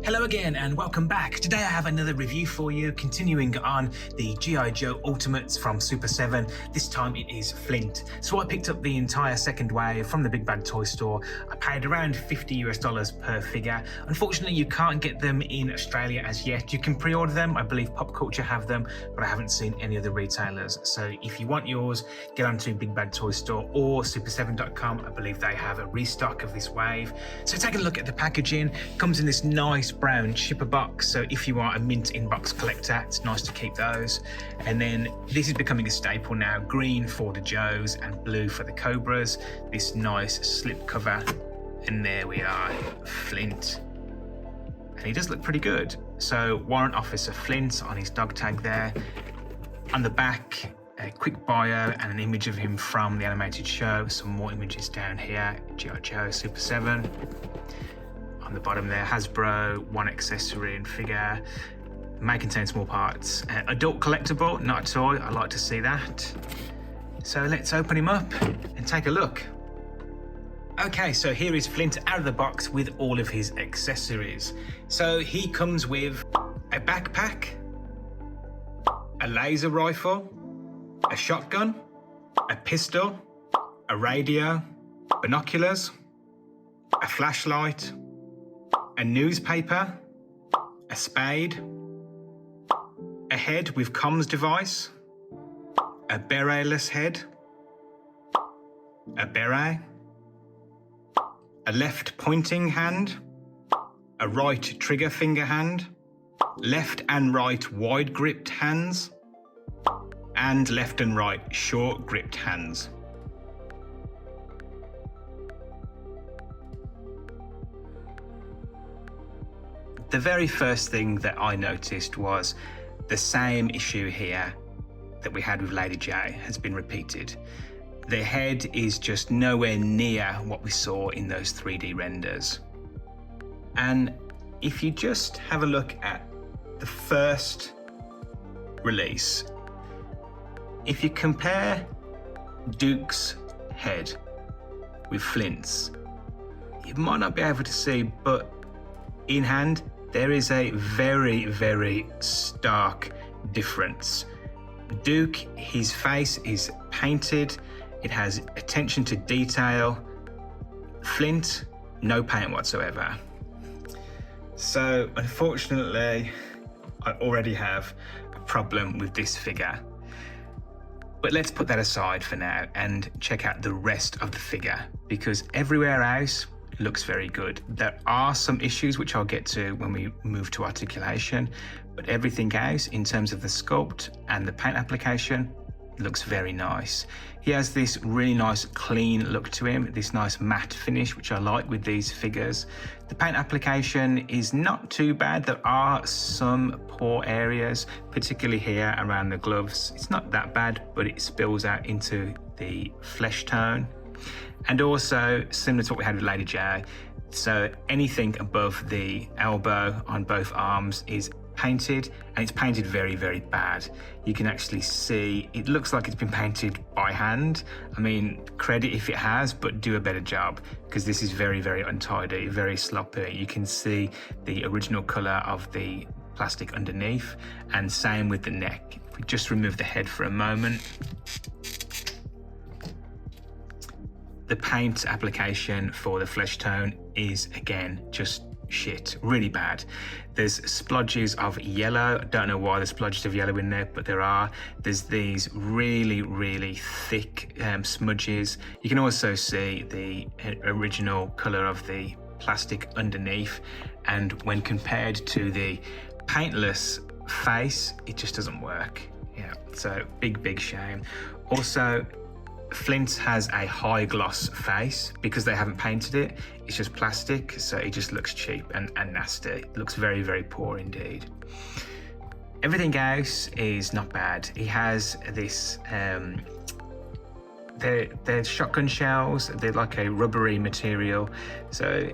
Hello again and welcome back. Today I have another review for you, continuing on the G.I. Joe Ultimates from Super 7. This time it is Flint. So I picked up the entire second wave from the Big Bad Toy Store. I paid around $50 per figure. Unfortunately, you can't get them in Australia as yet. You can pre-order them. I believe Pop Culture have them, but I haven't seen any other retailers. So if you want yours, get onto Big Bad Toy Store or super7.com. I believe they have a restock of this wave. So take a look at the packaging. It comes in this nice brown shipper box, so if you are a mint inbox collector, it's nice to keep those. And then this is becoming a staple now, green for the Joes and blue for the Cobras. This nice slip cover, and there we are, Flint. And he does look pretty good. So Warrant Officer Flint on his dog tag there. On the back, a quick bio and an image of him from the animated show. Some more images down here, G.I. Joe Super 7. On the bottom there, Hasbro, one accessory and figure. May contain small parts. Adult collectible, not a toy. I like to see that. So let's open him up and take a look. Okay, so here is Flint out of the box with all of his accessories. So he comes with a backpack, a laser rifle, a shotgun, a pistol, a radio, binoculars, a flashlight, a newspaper, a spade, a head with comms device, a beretless head, a beret, a left pointing hand, a right trigger finger hand, left and right wide gripped hands, and left and right short gripped hands. The very first thing that I noticed was the same issue here that we had with Lady Jaye has been repeated. The head is just nowhere near what we saw in those 3D renders. And if you just have a look at the first release, if you compare Duke's head with Flint's, you might not be able to see, but in hand, there is a very, very stark difference. Duke, his face is painted, it has attention to detail. Flint, no paint whatsoever. So unfortunately, I already have a problem with this figure. But let's put that aside for now and check out the rest of the figure, because everywhere else looks very good. There are some issues which I'll get to when we move to articulation, but everything else in terms of the sculpt and the paint application looks very nice. He has this really nice clean look to him, this nice matte finish, which I like with these figures. The paint application is not too bad. There are some poor areas, particularly here around the gloves. It's not that bad, but it spills out into the flesh tone. And also, similar to what we had with Lady Jaye, so anything above the elbow on both arms is painted, and it's painted very, very bad. You can actually see, it looks like it's been painted by hand. I mean, credit if it has, but do a better job, because this is very, very untidy, very sloppy. You can see the original color of the plastic underneath, and same with the neck. If we just remove the head for a moment, the paint application for the flesh tone is, again, just shit, really bad. There's splodges of yellow. I don't know why there's splodges of yellow in there, but there are. There's these really, really thick smudges. You can also see the original color of the plastic underneath, and when compared to the paintless face, it just doesn't work. Yeah, so big shame. Also, Flint has a high gloss face because they haven't painted it. It's just plastic, so it just looks cheap and nasty. It looks very, very poor indeed. Everything else is not bad. He has this, they're shotgun shells. They're like a rubbery material. So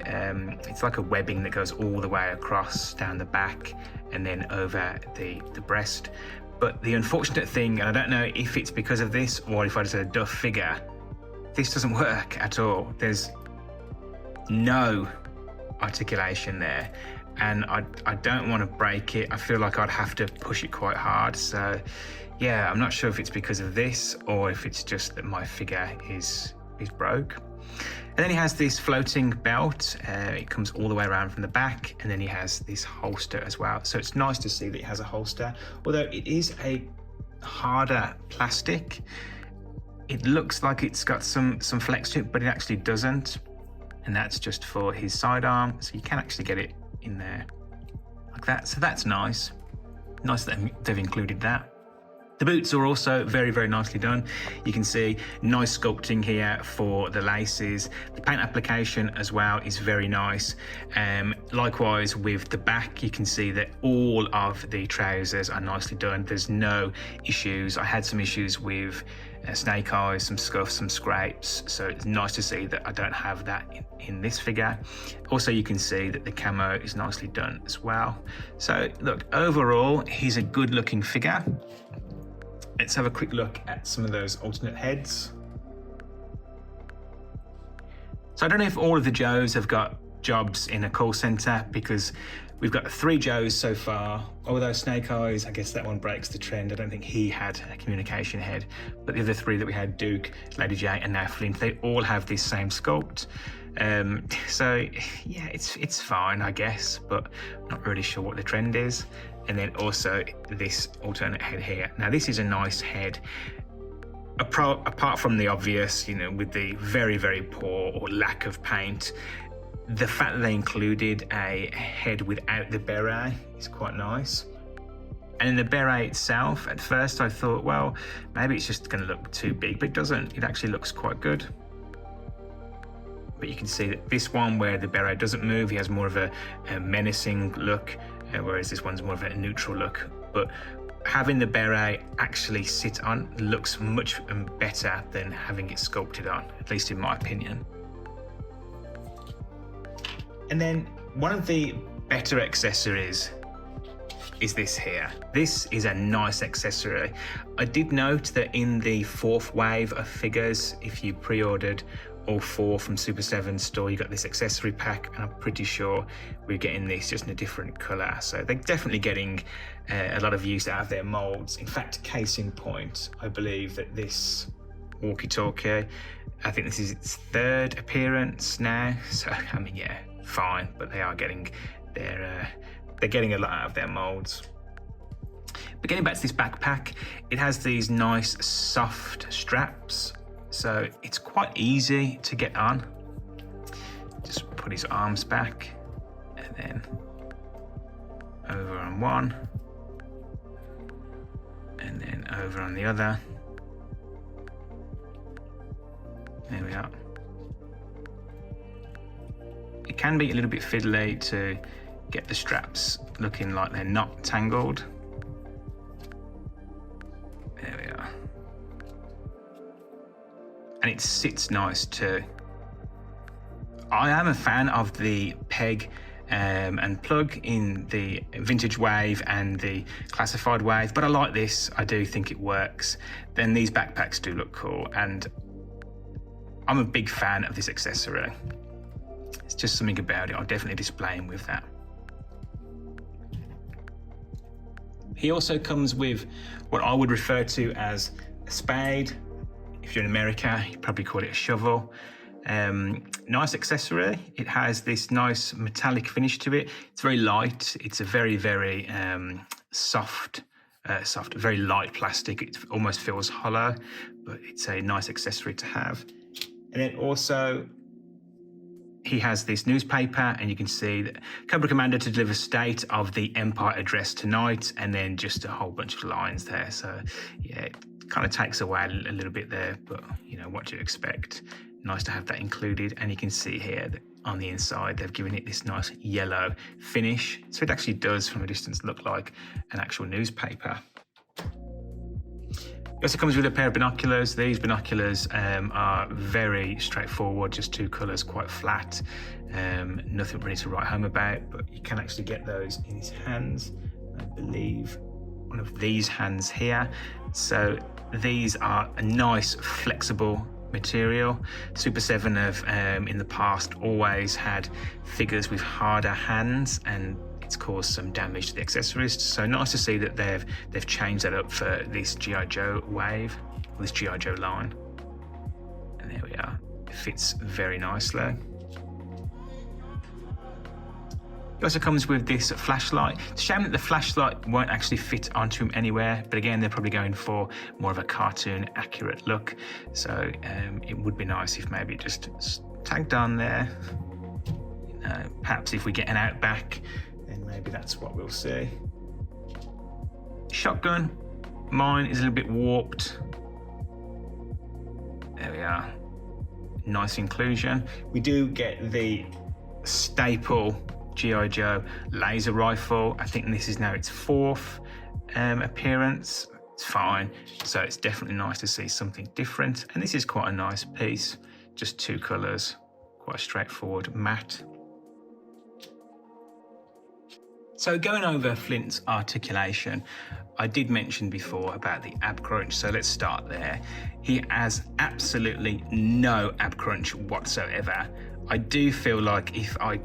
it's like a webbing that goes all the way across down the back and then over the breast. But the unfortunate thing, and I don't know if it's because of this or if I just had a duff figure, this doesn't work at all. There's no articulation there. and I don't want to break it. I feel like I'd have to push it quite hard. So yeah, I'm not sure if it's because of this or if it's just that my figure is broke. And then he has this floating belt. It comes all the way around from the back, and then he has this holster as well. So it's nice to see that he has a holster, although it is a harder plastic. It looks like it's got some flex to it, but it actually doesn't. And that's just for his sidearm, so you can actually get it in there like that. So that's nice. Nice that they've included that. The boots are also very, very nicely done. You can see nice sculpting here for the laces. The paint application as well is very nice. Likewise with the back, you can see that all of the trousers are nicely done. There's no issues. I had some issues with snake eyes, some scuffs, some scrapes. So it's nice to see that I don't have that in this figure. Also, you can see that the camo is nicely done as well. So look, overall, he's a good looking figure. Let's have a quick look at some of those alternate heads. So I don't know if all of the Joes have got jobs in a call center, because we've got 3 Joes so far. Although Snake Eyes, I guess that one breaks the trend. I don't think he had a communication head, but the other 3 that we had, Duke, Lady J, and now Flint, they all have this same sculpt. So yeah, it's fine, I guess, but I'm not really sure what the trend is. And then also this alternate head here. Now this is a nice head. Apart from the obvious, you know, with the very, very poor or lack of paint, the fact that they included a head without the beret is quite nice. And in the beret itself, at first I thought, well, maybe it's just gonna look too big, but it doesn't. It actually looks quite good. But you can see that this one, where the beret doesn't move, he has more of a menacing look, whereas this one's more of a neutral look. But having the beret actually sit on looks much better than having it sculpted on, at least in my opinion. And then one of the better accessories is this here. This is a nice accessory. I did note that in the 4th wave of figures, if you pre-ordered all 4 from Super 7 store, you got this accessory pack, and I'm pretty sure we're getting this just in a different color. So they're definitely getting a lot of use out of their molds. In fact, case in point, I believe that this walkie-talkie, I think this is its 3rd appearance now. So I mean, yeah, fine, but they are getting they're getting a lot out of their molds. But getting back to this backpack, it has these nice soft straps, so it's quite easy to get on. Just put his arms back and then over on one and then over on the other. There we are. It can be a little bit fiddly to get the straps looking like they're not tangled. There we are. And it sits nice too. I am a fan of the peg and plug in the vintage wave and the classified wave, but I like this. I do think it works. Then these backpacks do look cool, and I'm a big fan of this accessory. It's just something about it. I'll definitely display him with that. He also comes with what I would refer to as a spade. If you're in America, you probably call it a shovel. Nice accessory. It has this nice metallic finish to it. It's very light. It's a very, very soft, very light plastic. It almost feels hollow, but it's a nice accessory to have. And then also, he has this newspaper, and you can see that Cobra Commander to deliver state of the Empire address tonight, and then just a whole bunch of lines there. So yeah, it kind of takes away a little bit there, but you know, what do you expect? Nice to have that included. And you can see here that on the inside, they've given it this nice yellow finish. So it actually does from a distance look like an actual newspaper. It also comes with a pair of binoculars. These binoculars are very straightforward, just 2 colours, quite flat. Nothing really to write home about, but you can actually get those in his hands. I believe one of these hands here. So these are a nice, flexible material. Super 7 have in the past always had figures with harder hands, and it's caused some damage to the accessories. So nice to see that they've changed that up for this G.I. Joe wave, this G.I. Joe line. And there we are. It fits very nicely. It also comes with this flashlight. It's a shame that the flashlight won't actually fit onto him anywhere, but again, they're probably going for more of a cartoon accurate look. So it would be nice if maybe it just tagged on there. You know, perhaps if we get an Outback, then maybe that's what we'll see. Shotgun, mine is a little bit warped. There we are. Nice inclusion. We do get the staple G.I. Joe laser rifle. I think this is now its 4th appearance. It's fine. So it's definitely nice to see something different. And this is quite a nice piece. Just 2 colours, quite a straightforward matte. So going over Flint's articulation, I did mention before about the ab crunch, so let's start there. He has absolutely no ab crunch whatsoever. I do feel like if I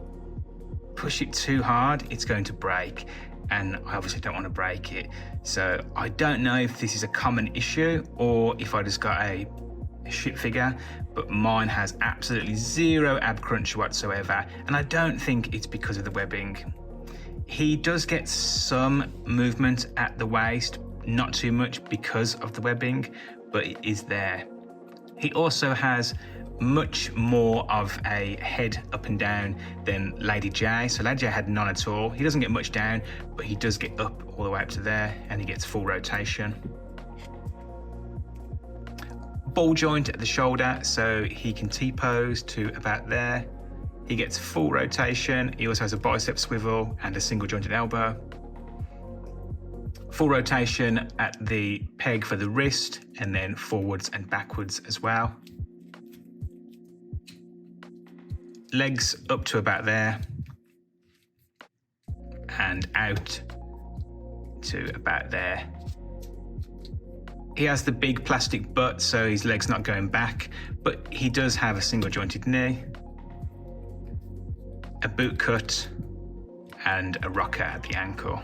push it too hard, it's going to break, and I obviously don't want to break it. So I don't know if this is a common issue or if I just got a shit figure, but mine has absolutely zero ab crunch whatsoever, and I don't think it's because of the webbing. He does get some movement at the waist, not too much because of the webbing, but it is there. He also has much more of a head up and down than Lady J. So Lady J had none at all. He doesn't get much down, but he does get up all the way up to there, and he gets full rotation. Ball joint at the shoulder, so he can T-pose to about there. He gets full rotation. He also has a bicep swivel and a single jointed elbow. Full rotation at the peg for the wrist, and then forwards and backwards as well. Legs up to about there and out to about there. He has the big plastic butt, so his leg's not going back, but he does have a single jointed knee, a boot cut, and a rocker at the ankle.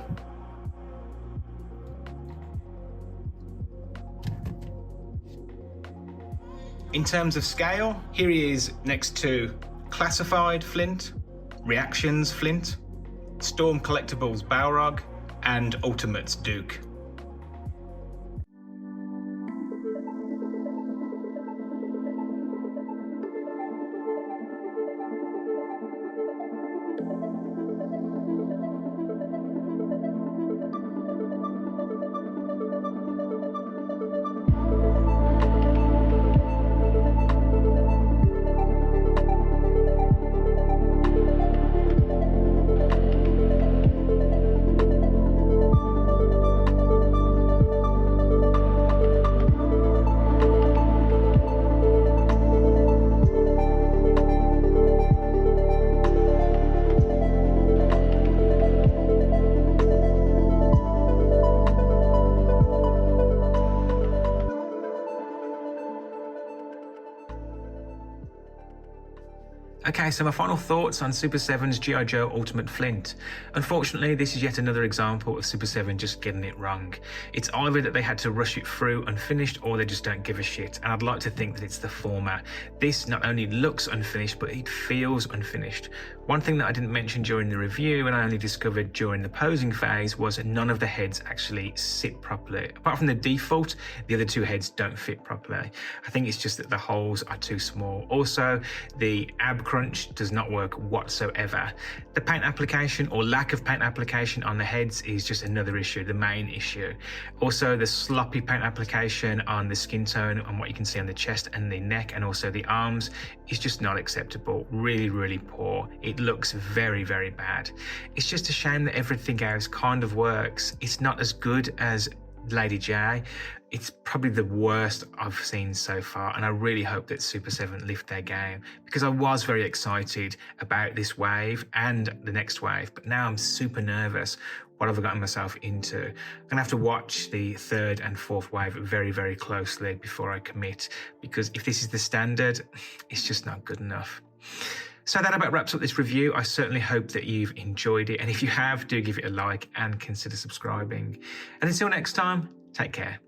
In terms of scale, here he is next to Classified Flint, Reactions Flint, Storm Collectibles Balrog, and Ultimates Duke. Okay, so my final thoughts on Super 7's G.I. Joe Ultimate Flint. Unfortunately, this is yet another example of Super 7 just getting it wrong. It's either that they had to rush it through unfinished, or they just don't give a shit, and I'd like to think that it's the former. This not only looks unfinished, but it feels unfinished. One thing that I didn't mention during the review, and I only discovered during the posing phase, was none of the heads actually sit properly. Apart from the default, the other 2 heads don't fit properly. I think it's just that the holes are too small. Also, the ab crunch does not work whatsoever. The paint application, or lack of paint application on the heads, is just another issue, the main issue. Also, the sloppy paint application on the skin tone, on what you can see on the chest and the neck, and also the arms, is just not acceptable. Really, really poor. It looks very, very bad. It's just a shame that everything else kind of works. It's not as good as Lady J. It's probably the worst I've seen so far, and I really hope that Super 7 lift their game, because I was very excited about this wave and the next wave, but now I'm super nervous. what have I gotten myself into? I'm going to have to watch the third and fourth wave very, very closely before I commit, because if this is the standard, it's just not good enough. So that about wraps up this review. I certainly hope that you've enjoyed it. And if you have, do give it a like and consider subscribing. And until next time, take care.